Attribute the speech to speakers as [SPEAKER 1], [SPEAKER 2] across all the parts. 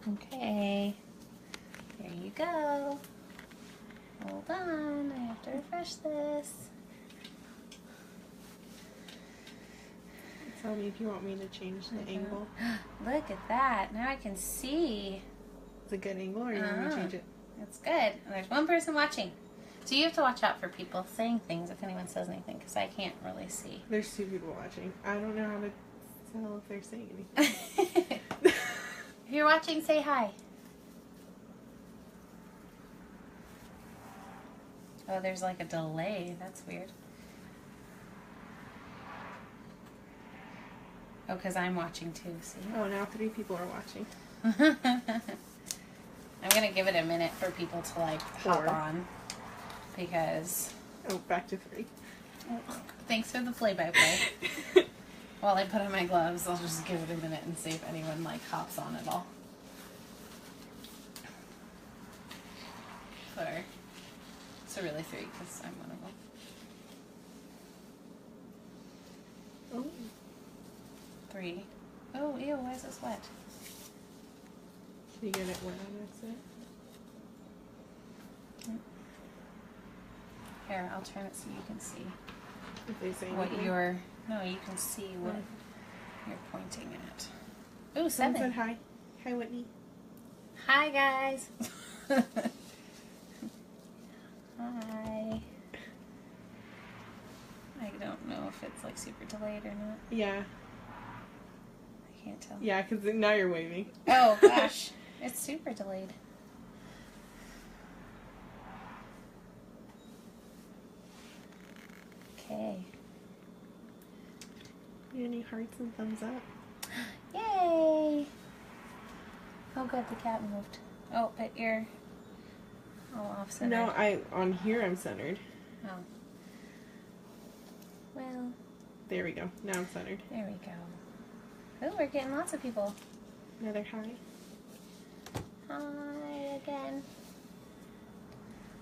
[SPEAKER 1] Okay. There you go. Hold on. I have to refresh this.
[SPEAKER 2] Tell me if you want me to change the angle.
[SPEAKER 1] Look at that. Now I can see.
[SPEAKER 2] It's a good angle, or you want me to change it?
[SPEAKER 1] It's good. And there's one person watching. So you have to watch out for people saying things if anyone says anything, because I can't really see.
[SPEAKER 2] There's 2 people watching. I don't know how to tell if they're saying anything.
[SPEAKER 1] If you're watching, say hi. Oh, there's like a delay. That's weird. Oh, because I'm watching too, see?
[SPEAKER 2] Oh, now 3 people are watching.
[SPEAKER 1] I'm going to give it a minute for people to like hop
[SPEAKER 2] 4.
[SPEAKER 1] on. Because...
[SPEAKER 2] Oh, back to 3.
[SPEAKER 1] Thanks for the play-by-play. While I put on my gloves, I'll just give it a minute and see if anyone like hops on at all. Or... So really 3, because I'm one of them.
[SPEAKER 2] Oh.
[SPEAKER 1] 3. Oh, ew, why is this wet?
[SPEAKER 2] You get it wet on accident?
[SPEAKER 1] Here, I'll turn it so you can see
[SPEAKER 2] If they say
[SPEAKER 1] what
[SPEAKER 2] anything.
[SPEAKER 1] you're... No, you can see what you're pointing at. Ooh,
[SPEAKER 2] Someone
[SPEAKER 1] 7.
[SPEAKER 2] said hi. Hi, Whitney.
[SPEAKER 1] Hi, guys. Hi. I don't know if it's like super delayed or not.
[SPEAKER 2] Yeah.
[SPEAKER 1] I can't tell.
[SPEAKER 2] Yeah, because now you're waving.
[SPEAKER 1] Oh, gosh. It's super delayed. Okay.
[SPEAKER 2] Any hearts and thumbs up?
[SPEAKER 1] Yay! Oh, good, the cat moved. Oh, but you're all off-centered.
[SPEAKER 2] No, on here I'm centered.
[SPEAKER 1] Oh. Well,
[SPEAKER 2] There we go. Now I'm centered.
[SPEAKER 1] there we go. Oh, we're getting lots of people.
[SPEAKER 2] Another hi.
[SPEAKER 1] Hi again.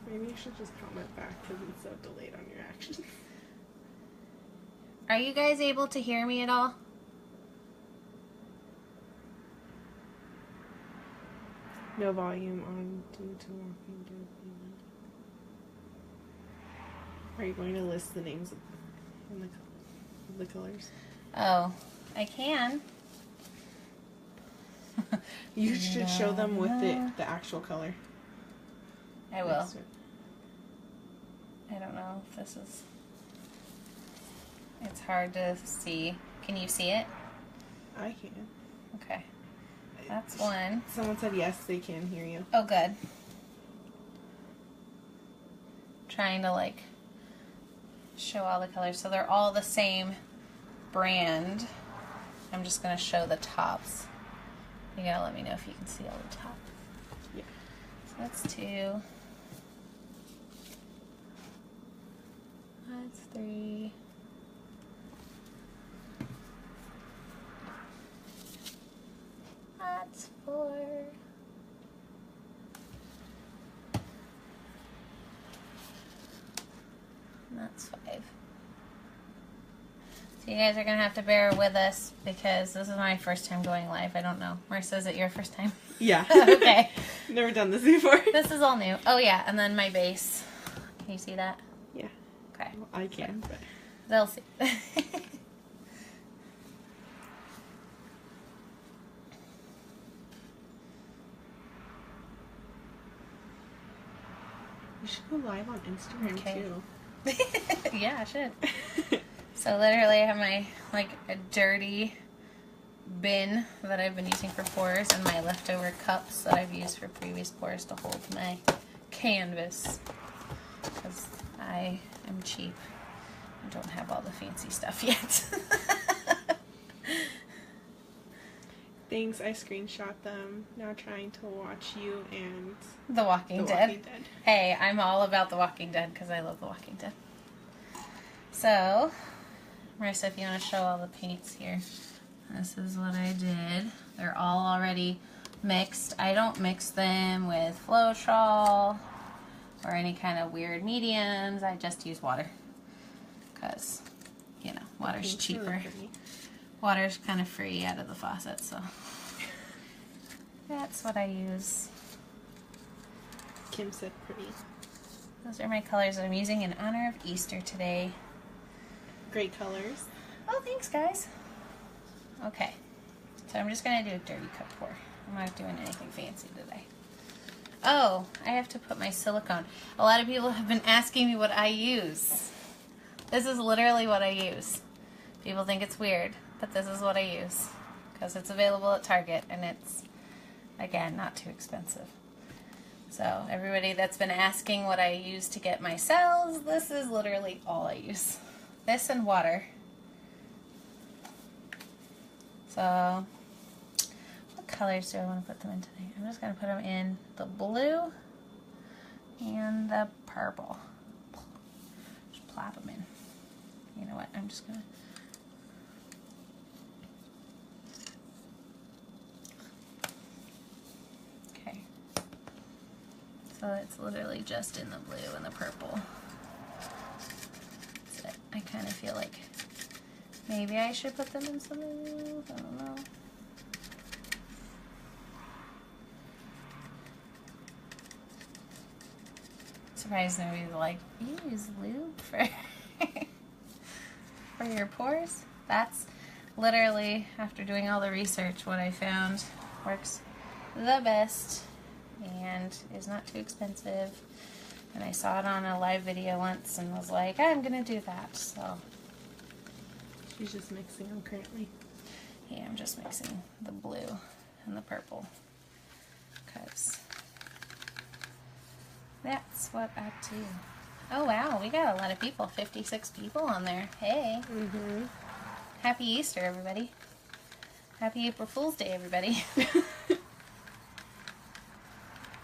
[SPEAKER 2] Maybe you should just comment back because it's so delayed on your actions.
[SPEAKER 1] Are you guys able to hear me at all?
[SPEAKER 2] No volume on due to Walking Dead. Are you going to list the names of the colors?
[SPEAKER 1] Oh, I can.
[SPEAKER 2] You should show them with the actual color.
[SPEAKER 1] I will.
[SPEAKER 2] Next to it.
[SPEAKER 1] I don't know if this is... It's hard to see. Can you see it?
[SPEAKER 2] I can.
[SPEAKER 1] Okay. That's one.
[SPEAKER 2] Someone said yes, they can hear you.
[SPEAKER 1] Oh, good. Trying to, like, show all the colors. So they're all the same brand. I'm just going to show the tops. You gotta let me know if you can see all the tops.
[SPEAKER 2] Yeah.
[SPEAKER 1] So that's 2. That's 3. That's 4. And that's 5. So you guys are going to have to bear with us because this is my first time going live. I don't know. Marissa, is it your first time?
[SPEAKER 2] Yeah.
[SPEAKER 1] Okay.
[SPEAKER 2] Never done this before.
[SPEAKER 1] This is all new. Oh, yeah. And then my base. Can you see that?
[SPEAKER 2] Yeah.
[SPEAKER 1] Okay.
[SPEAKER 2] Well, I can, but...
[SPEAKER 1] They'll see.
[SPEAKER 2] You should go live on Instagram,
[SPEAKER 1] Okay.
[SPEAKER 2] too.
[SPEAKER 1] Yeah, I should. So literally I have my, like, a dirty bin that I've been using for pours and my leftover cups that I've used for previous pours to hold my canvas. Because I am cheap. I don't have all the fancy stuff yet.
[SPEAKER 2] Thanks, I screenshot them. Now trying to watch you and
[SPEAKER 1] The Walking
[SPEAKER 2] The
[SPEAKER 1] Dead.
[SPEAKER 2] Walking Dead.
[SPEAKER 1] Hey, I'm all about The Walking Dead because I love The Walking Dead. So, Marissa, if you want to show all the paints here. This is what I did. They're all already mixed. I don't mix them with Floetrol or any kind of weird mediums. I just use water because, you know, water's cheaper. Water's kind of free out of the faucet, so. That's what I use.
[SPEAKER 2] Kim said pretty.
[SPEAKER 1] Those are my colors that I'm using in honor of Easter today.
[SPEAKER 2] Great colors.
[SPEAKER 1] Oh, thanks, guys. Okay. So I'm just going to do a dirty cup pour. I'm not doing anything fancy today. Oh, I have to put my silicone. A lot of people have been asking me what I use. This is literally what I use. People think it's weird, but this is what I use. Because it's available at Target, and it's, again, not too expensive. So everybody that's been asking what I use to get my cells, this is literally all I use. This and water. So, what colors do I want to put them in today? I'm just going to put them in the blue and the purple. Just plop them in. You know what? I'm just going to... Okay. So it's literally just in the blue and the purple. That's it. I kind of feel like maybe I should put them in something new. I don't know. Surprised nobody's like, you use lube for for your pores? That's literally, after doing all the research, what I found works the best and is not too expensive. And I saw it on a live video once and was like, I'm gonna do that. So
[SPEAKER 2] She's just mixing them currently.
[SPEAKER 1] yeah, I'm just mixing the blue and the purple because that's what I do. Oh wow, we got a lot of people. 56 people on there. Hey.
[SPEAKER 2] Mm-hmm.
[SPEAKER 1] Happy Easter, everybody. Happy April Fool's Day, everybody.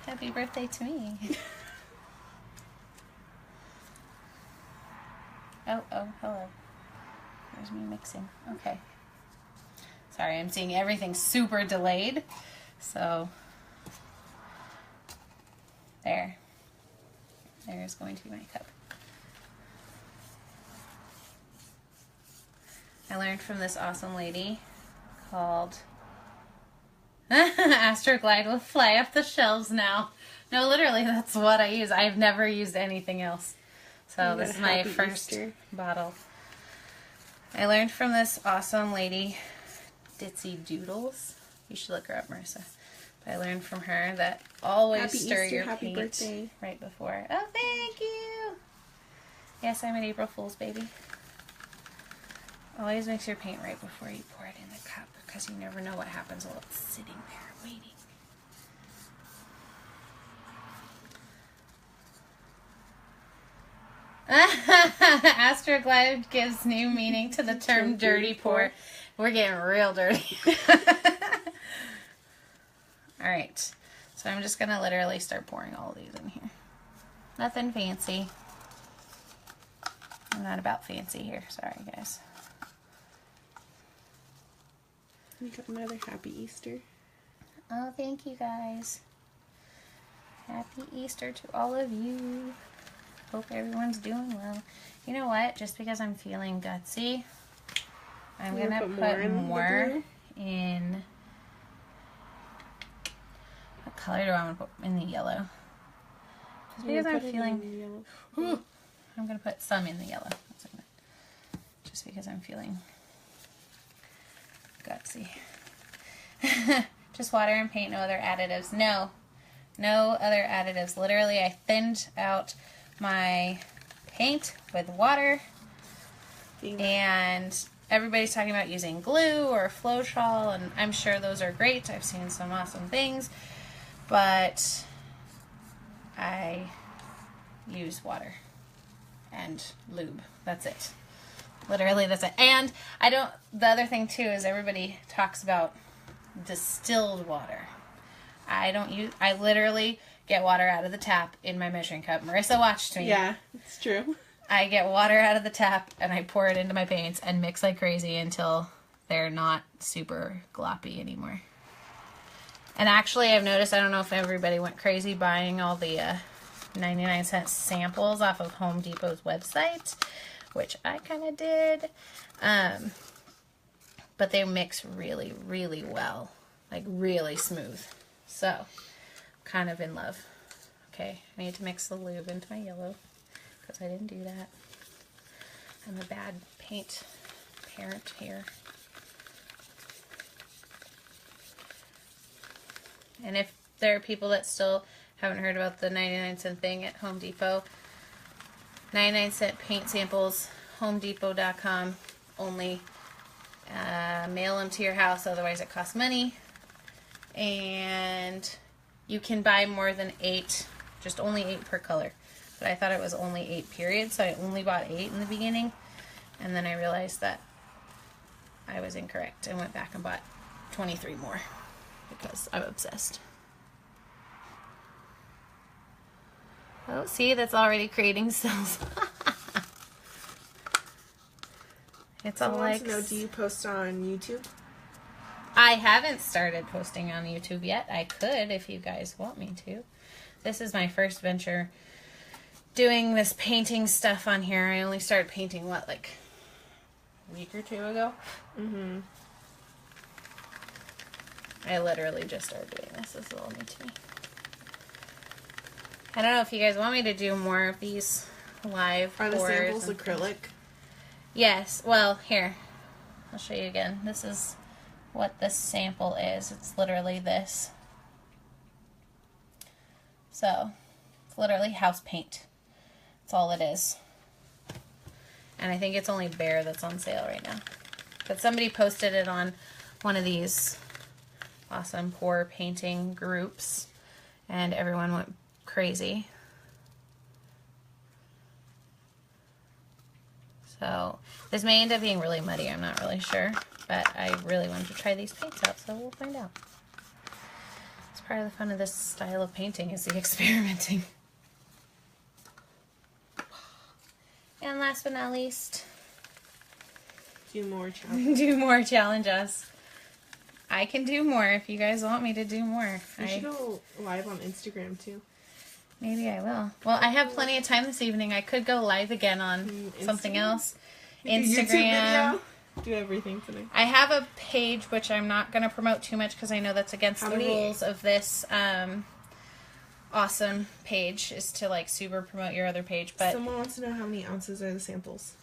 [SPEAKER 1] Happy birthday to me. Oh, hello. There's me mixing. Okay. Sorry, I'm seeing everything super delayed. So, there. There's going to be my cup. I learned from this awesome lady called Astroglide will fly up the shelves now. No, literally, that's what I use. I've never used anything else. So this is my first bottle. I learned from this awesome lady, Ditsy Doodles. You should look her up, Marissa. But I learned from her that always stir your paint right before. Oh, thank you. Yes, I'm an April Fool's baby. Always mix your paint right before you pour it in the cup because you never know what happens while it's sitting there waiting. Astroglide gives new meaning to the term dirty pour. We're getting real dirty. Alright, so I'm just going to literally start pouring all of these in here. Nothing fancy. I'm not about fancy here. Sorry, guys.
[SPEAKER 2] You got another happy Easter.
[SPEAKER 1] Oh, thank you, guys. Happy Easter to all of you. Hope everyone's doing well. You know what? Just because I'm feeling gutsy, I'm going to put more in... What color do I want to put in the yellow? Just because I'm feeling... I'm going to put some in the yellow. Just because I'm feeling gutsy. Just water and paint, no other additives. No other additives. Literally, I thinned out my paint with water, and everybody's talking about using glue or Floetrol, and I'm sure those are great. I've seen some awesome things, but I use water and lube. That's it. Literally, that's it. And the other thing too is everybody talks about distilled water. I literally get water out of the tap in my measuring cup. Marissa watched me.
[SPEAKER 2] Yeah, it's true.
[SPEAKER 1] I get water out of the tap and I pour it into my paints and mix like crazy until they're not super gloppy anymore. And actually, I've noticed, I don't know if everybody went crazy buying all the 99-cent samples off of Home Depot's website, which I kind of did. But they mix really, really well. Like, really smooth. So, kind of in love. Okay, I need to mix the lube into my yellow because I didn't do that. I'm a bad paint parent here. And if there are people that still haven't heard about the 99-cent thing at Home Depot, 99-cent paint samples, homedepot.com only. Mail them to your house, otherwise it costs money. And you can buy more than 8, just only 8 per color. But I thought it was only 8 period, so I only bought 8 in the beginning. And then I realized that I was incorrect and went back and bought 23 more because I'm obsessed. Oh, see, that's already creating cells. It's all like.
[SPEAKER 2] To know, do you post on YouTube?
[SPEAKER 1] I haven't started posting on YouTube yet. I could if you guys want me to. This is my first venture doing this painting stuff on here. I only started painting, what, like a week or 2 ago?
[SPEAKER 2] Mm-hmm.
[SPEAKER 1] I literally just started doing this. This is all new to me. I don't know if you guys want me to do more of these live
[SPEAKER 2] Are the
[SPEAKER 1] pours
[SPEAKER 2] samples
[SPEAKER 1] and
[SPEAKER 2] acrylic?
[SPEAKER 1] Yes. Well, here. I'll show you again. This is what this sample is. It's literally this. So, it's literally house paint. That's all it is. And I think it's only Behr that's on sale right now. But somebody posted it on one of these awesome pour painting groups, and everyone went crazy. So this may end up being really muddy, I'm not really sure, but I really wanted to try these paints out, so we'll find out. It's part of the fun of this style of painting, is the experimenting. And last but not least,
[SPEAKER 2] Do more challenges.
[SPEAKER 1] do more challenges. I can do more if you guys want me to do more.
[SPEAKER 2] You should go live on Instagram too.
[SPEAKER 1] Maybe I will. Well, I have plenty of time this evening. I could go live again on something else. Instagram.
[SPEAKER 2] Do everything today.
[SPEAKER 1] I have a page which I'm not going to promote too much because I know that's against the rules of this awesome page, is to like super promote your other page. But
[SPEAKER 2] someone wants to know how many ounces are the samples.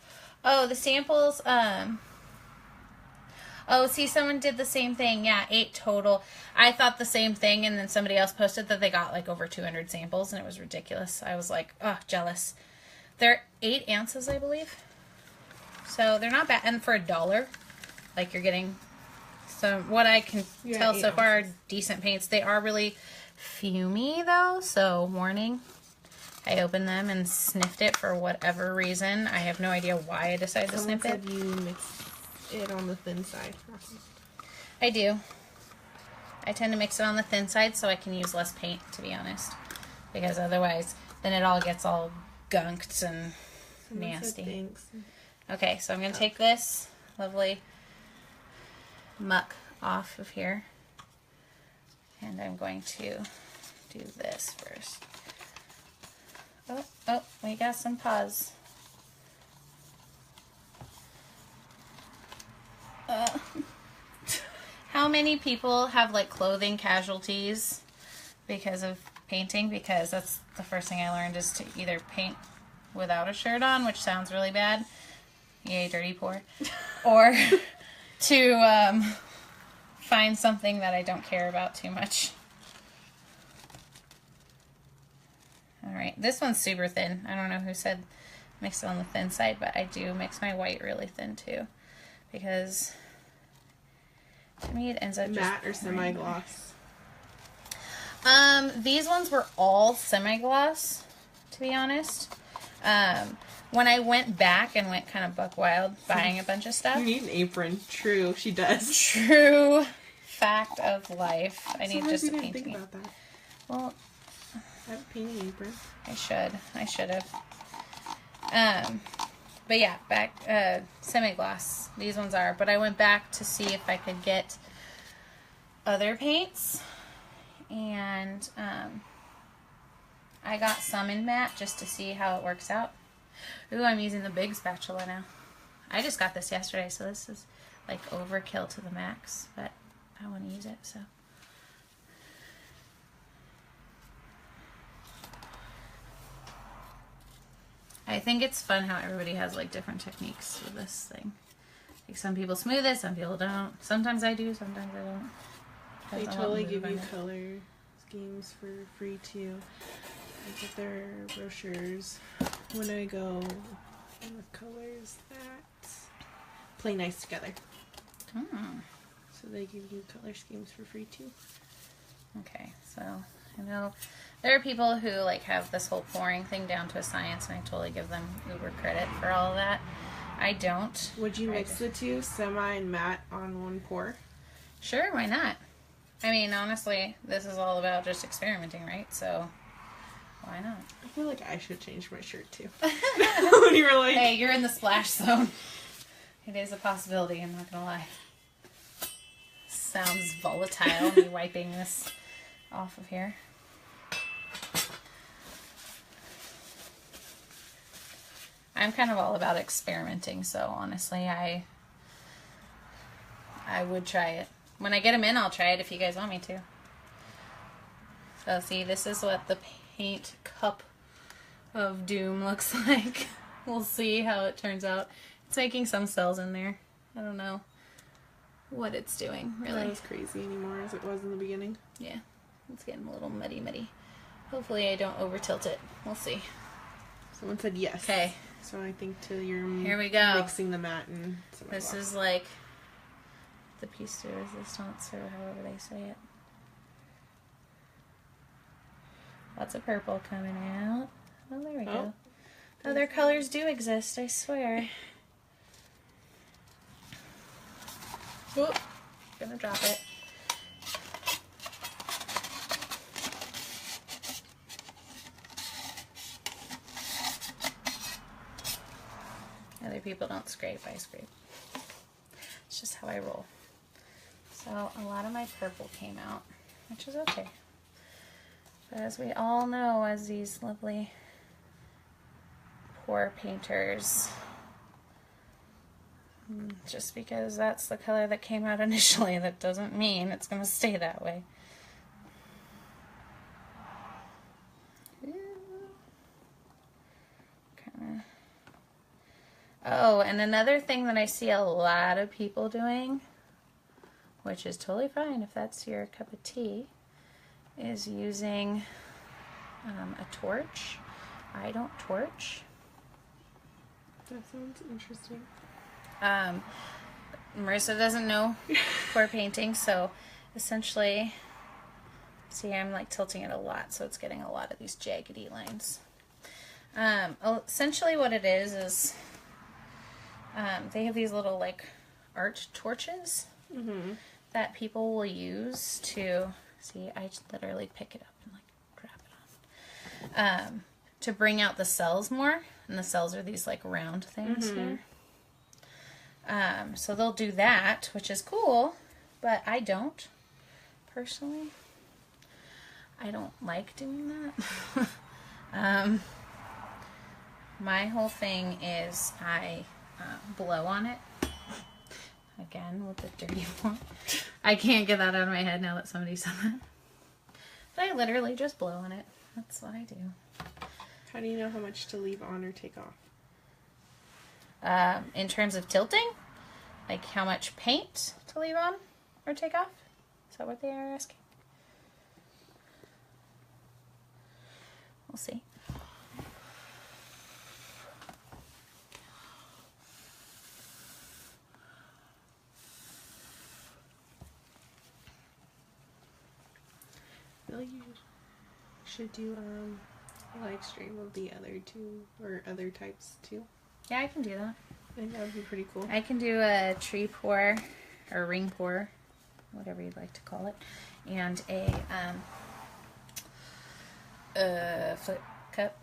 [SPEAKER 1] Oh, the samples. Oh, see, someone did the same thing. Yeah, 8 total. I thought the same thing, and then somebody else posted that they got like over 200 samples, and it was ridiculous. I was like, oh, jealous. They're 8 ounces, I believe. So they're not bad. And for $1, like you're getting some, what I can tell so far, are decent paints. They are really fumey, though, so warning. I opened them and sniffed it for whatever reason. I have no idea why I decided to sniff it.
[SPEAKER 2] You mix it on the thin side.
[SPEAKER 1] I do. I tend to mix it on the thin side so I can use less paint, to be honest. Because otherwise, then it all gets all gunked and nasty. Okay, so I'm going to take this lovely muck off of here. And I'm going to do this first. Oh, we got some paws. How many people have like clothing casualties because of painting? Because that's the first thing I learned, is to either paint without a shirt on, which sounds really bad, yay dirty poor, or to find something that I don't care about too much. Alright, this one's super thin. I don't know who said mix it on the thin side, but I do mix my white really thin too, because to me it ends up
[SPEAKER 2] matte or semi-gloss.
[SPEAKER 1] These ones were all semi-gloss, to be honest. When I went back and went kind of buck wild buying a bunch of stuff.
[SPEAKER 2] You need an apron. True, she does.
[SPEAKER 1] True fact of life. I need just a painting.
[SPEAKER 2] Think about that.
[SPEAKER 1] Well,
[SPEAKER 2] I have a painting apron.
[SPEAKER 1] I should have. But yeah, back semi-gloss. These ones are. But I went back to see if I could get other paints, and I got some in matte just to see how it works out. Ooh, I'm using the big spatula now. I just got this yesterday, so this is like overkill to the max, but I want to use it, so. I think it's fun how everybody has like different techniques with this thing. Like some people smooth it, some people don't. Sometimes I do, sometimes I don't.
[SPEAKER 2] They
[SPEAKER 1] Depends on
[SPEAKER 2] totally
[SPEAKER 1] what mood
[SPEAKER 2] give you
[SPEAKER 1] I'm in.
[SPEAKER 2] color schemes for free too. I get their brochures when I go with colors that play nice together.
[SPEAKER 1] Hmm.
[SPEAKER 2] So they give you color schemes for free too.
[SPEAKER 1] Okay, so I know there are people who like have this whole pouring thing down to a science, and I totally give them uber credit for all of that. I don't.
[SPEAKER 2] Would you mix the two, semi and matte, on one pour?
[SPEAKER 1] Sure, why not? I mean, honestly, this is all about just experimenting, right? So, why not?
[SPEAKER 2] I feel like I should change my shirt too. When you were like,
[SPEAKER 1] Hey, you're in the splash zone. It is a possibility, I'm not gonna lie. Sounds volatile, me wiping this off of here. I'm kind of all about experimenting, so honestly, I would try it. When I get them in, I'll try it if you guys want me to. So see, this is what the paint cup of doom looks like. We'll see how it turns out. It's making some cells in there. I don't know what it's doing, really.
[SPEAKER 2] not as crazy anymore as it was in the beginning.
[SPEAKER 1] Yeah, it's getting a little muddy. Hopefully I don't over tilt it. We'll see.
[SPEAKER 2] Someone said yes.
[SPEAKER 1] Okay.
[SPEAKER 2] So I think you're
[SPEAKER 1] Here we go.
[SPEAKER 2] mixing the matte and
[SPEAKER 1] This is like the piece de resistance, or however they say it. Lots of purple coming out. Oh, there we go. Other colors do exist, I swear. Oop, gonna drop it. Other people don't scrape, I scrape. It's just how I roll. So a lot of my purple came out, which is okay. But as we all know, as these lovely pour painters, just because that's the color that came out initially, that doesn't mean it's going to stay that way. Oh, and another thing that I see a lot of people doing, which is totally fine if that's your cup of tea, is using a torch. I don't torch.
[SPEAKER 2] That sounds interesting.
[SPEAKER 1] Marissa doesn't know pour painting, so essentially, see, I'm like tilting it a lot, so it's getting a lot of these jaggedy lines. Essentially what it is they have these little like art torches that people will use to, see, I literally pick it up and like grab it on, to bring out the cells more, and the cells are these like round things here. So they'll do that, which is cool, but I don't, personally. I don't like doing that. My whole thing is I blow on it. Again, with the dirty one. I can't get that out of my head now that somebody said that. But I literally just blow on it. That's what I do.
[SPEAKER 2] How do you know how much to leave on or take off?
[SPEAKER 1] In terms of tilting, like how much paint to leave on or take off? Is that what they are asking? We'll see.
[SPEAKER 2] I feel like you should do a live stream of the other two or other types too.
[SPEAKER 1] Yeah, I can do that.
[SPEAKER 2] I think that would be pretty cool.
[SPEAKER 1] I can do a tree pour or ring pour, whatever you'd like to call it, and a flip cup.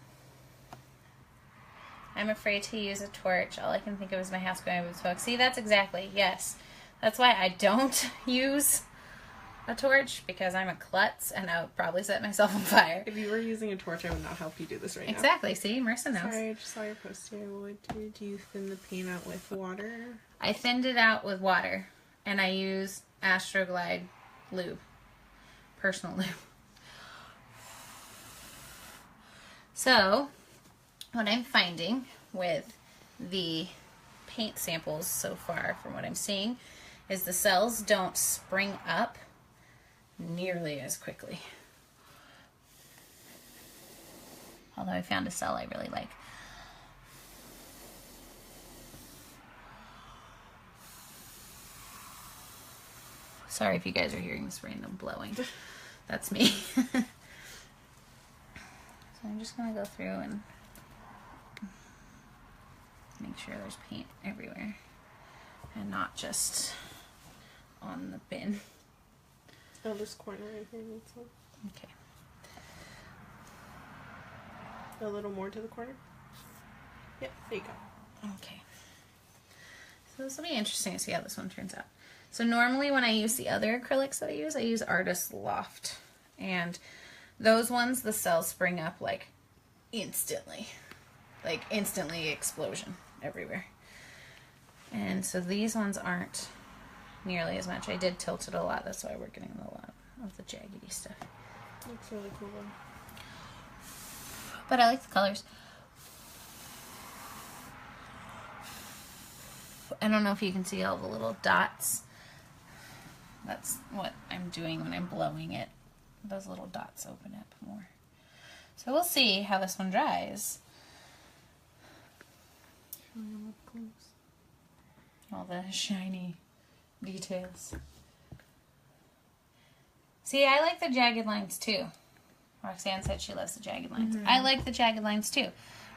[SPEAKER 1] I'm afraid to use a torch. All I can think of is my house going up in smoke. See, that's exactly, yes. That's why I don't use a torch, because I'm a klutz and I would probably set myself on fire.
[SPEAKER 2] If you were using a torch, I would not help you do this right now.
[SPEAKER 1] Exactly. See, Marissa knows.
[SPEAKER 2] Sorry, I just saw your post here. Do you thin the paint out with water?
[SPEAKER 1] I thinned it out with water, and I use Astroglide lube, personal lube. So, what I'm finding with the paint samples so far, from what I'm seeing, is the cells don't spring up nearly as quickly. Although I found a cell I really like. Sorry if you guys are hearing this random blowing. That's me. So I'm just going to go through and make sure there's paint everywhere and not just on the bin.
[SPEAKER 2] Oh, this corner right here needs one.
[SPEAKER 1] Okay.
[SPEAKER 2] A little more to the corner. Yep, there you go.
[SPEAKER 1] Okay. So this will be interesting to see how this one turns out. So normally when I use the other acrylics that I use Artist Loft. And those ones, the cells spring up like instantly. Like instantly explosion everywhere. And so these ones aren't nearly as much. I did tilt it a lot, that's why we're getting a lot of the jaggedy stuff.
[SPEAKER 2] Looks really cool though.
[SPEAKER 1] But I like the colors. I don't know if you can see all the little dots. That's what I'm doing when I'm blowing it. Those little dots open up more. So we'll see how this one dries. All the shiny details. See, I like the jagged lines too. Roxanne said she loves the jagged lines.
[SPEAKER 2] Mm-hmm.
[SPEAKER 1] I like the jagged lines too.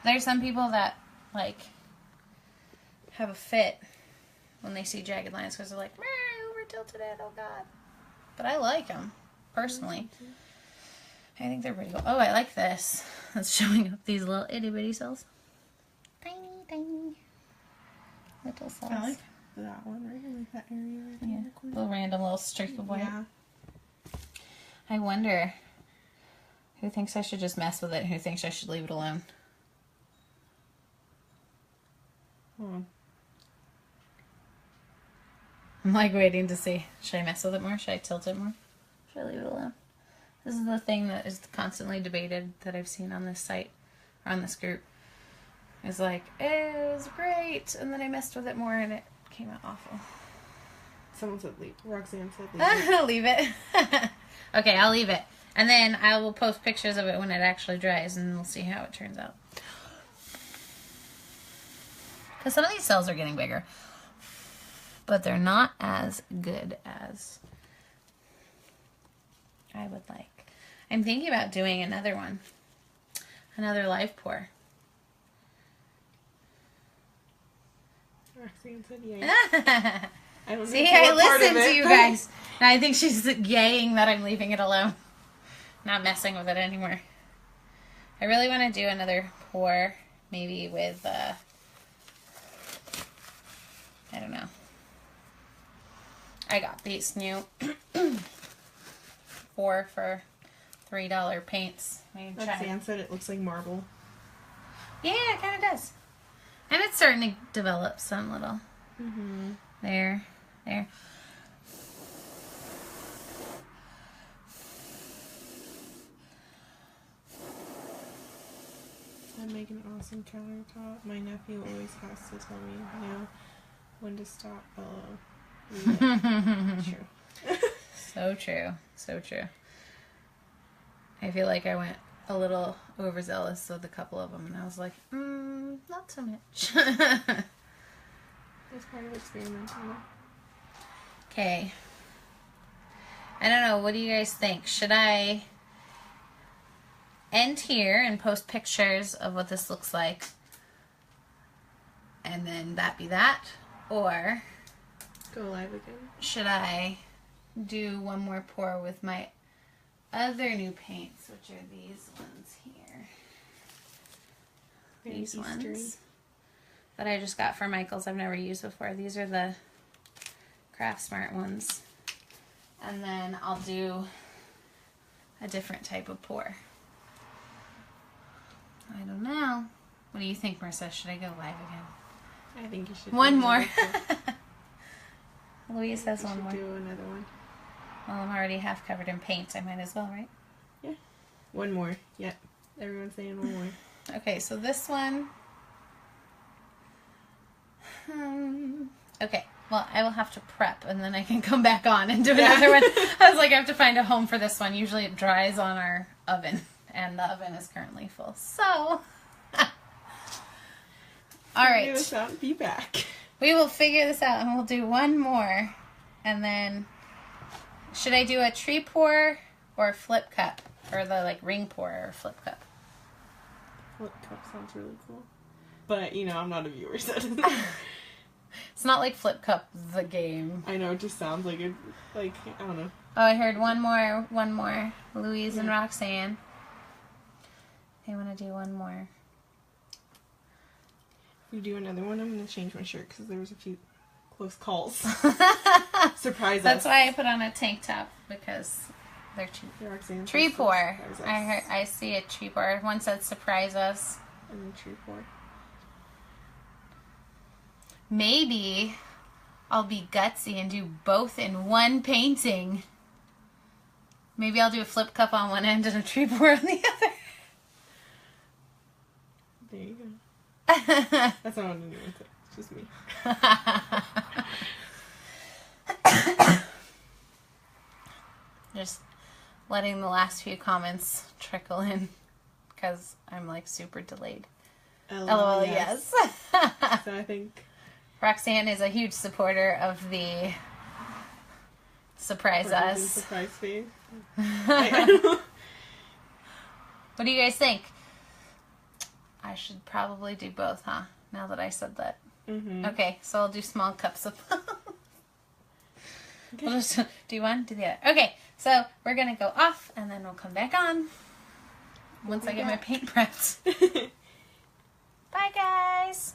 [SPEAKER 1] There's some people that like have a fit when they see jagged lines because they're like, I over tilted it, oh god. But I like them, personally. I think they're pretty cool. Oh, I like this. It's showing up these little itty bitty cells. Tiny, tiny little cells.
[SPEAKER 2] I like that one right here, like that area right there.
[SPEAKER 1] Yeah,
[SPEAKER 2] In the corner.
[SPEAKER 1] little random little streak of white.
[SPEAKER 2] Yeah.
[SPEAKER 1] I wonder who thinks I should just mess with it and who thinks I should leave it alone.
[SPEAKER 2] Hold on.
[SPEAKER 1] I'm like waiting to see. Should I mess with it more? Should I tilt it more? Should I leave it alone? This is the thing that is constantly debated that I've seen on this site, or on this group. It's like, it was great, and then I messed with it more and it came out awful.
[SPEAKER 2] Someone said leave. Roxanne said leave.
[SPEAKER 1] Leave it. Okay, I'll leave it. And then I will post pictures of it when it actually dries, and we'll see how it turns out. Because some of these cells are getting bigger. But they're not as good as I would like. I'm thinking about doing another one. Another live pour.
[SPEAKER 2] Roxanne said yay. I don't
[SPEAKER 1] See,
[SPEAKER 2] know
[SPEAKER 1] I
[SPEAKER 2] what part of
[SPEAKER 1] listened to
[SPEAKER 2] it,
[SPEAKER 1] you
[SPEAKER 2] but-
[SPEAKER 1] guys. And I think she's yaying that I'm leaving it alone. Not messing with it anymore. I really want to do another pour. Maybe with, I don't know. I got these new 4 for $3 paints. Maybe try.
[SPEAKER 2] Roxanne said it looks like marble.
[SPEAKER 1] Yeah, it kind of does. And it's starting to develop some little.
[SPEAKER 2] Mm-hmm.
[SPEAKER 1] There.
[SPEAKER 2] I make an awesome countertop. My nephew always has to tell me, you know, when to stop. True.
[SPEAKER 1] So true. So true. I feel like I went a little overzealous with a couple of them, and I was like, not so much.
[SPEAKER 2] It's part of experimenting.
[SPEAKER 1] Okay. I don't know. What do you guys think? Should I end here and post pictures of what this looks like, and then that be that? Or
[SPEAKER 2] Go live again.
[SPEAKER 1] should I do one more pour with my other new paints, which are these ones here?
[SPEAKER 2] Very
[SPEAKER 1] These
[SPEAKER 2] Eastery.
[SPEAKER 1] ones that I just got for Michael's. I've never used before. These are the Craft Smart ones. And then I'll do a different type of pour. I don't know. What do you think, Marissa? Should I go live again?
[SPEAKER 2] I think you should.
[SPEAKER 1] One
[SPEAKER 2] do
[SPEAKER 1] more.
[SPEAKER 2] another one.
[SPEAKER 1] Louise says
[SPEAKER 2] You
[SPEAKER 1] one
[SPEAKER 2] should
[SPEAKER 1] more.
[SPEAKER 2] do another one.
[SPEAKER 1] Well, I'm already half covered in paint. I might as well, right?
[SPEAKER 2] One more. Yep. Everyone's saying one more.
[SPEAKER 1] Okay, so this one. Okay, well, I will have to prep, and then I can come back on and do another one. I was like, I have to find a home for this one. Usually it dries on our oven, and the oven is currently full. So, all right.
[SPEAKER 2] Figure this out and be back.
[SPEAKER 1] We will figure this out, and we'll do one more. And then, should I do a tree pour or flip cup? Or the, like, ring pour or flip cup?
[SPEAKER 2] Flip cup sounds really cool. But, you know, I'm not a viewer, so
[SPEAKER 1] It's not like Flip Cup, the game.
[SPEAKER 2] I know, it just sounds like it, like, I don't know.
[SPEAKER 1] Oh, I heard one more. Louise and Roxanne. They want to do one more.
[SPEAKER 2] If we do another one, I'm going to change my shirt because there was a few close calls. Surprise us.
[SPEAKER 1] That's why I put on a tank top, because they're tree pour. I see a tree pour. One said surprise us.
[SPEAKER 2] And a tree pour.
[SPEAKER 1] Maybe I'll be gutsy and do both in one painting. Maybe I'll do a flip cup on one end and a tree pour on the other.
[SPEAKER 2] There you go. That's not what I'm doing with it. It's just me.
[SPEAKER 1] Just letting the last few comments trickle in because I'm like super delayed. LOL, yes.
[SPEAKER 2] So I think
[SPEAKER 1] Roxanne is a huge supporter of the surprise us.
[SPEAKER 2] Surprise face.
[SPEAKER 1] What do you guys think? I should probably do both, huh? Now that I said that.
[SPEAKER 2] Mm-hmm.
[SPEAKER 1] Okay, so I'll do small cups of We'll just do one, do the other. Okay, so we're going to go off, and then we'll come back on once I get my paint prepped. Bye, guys!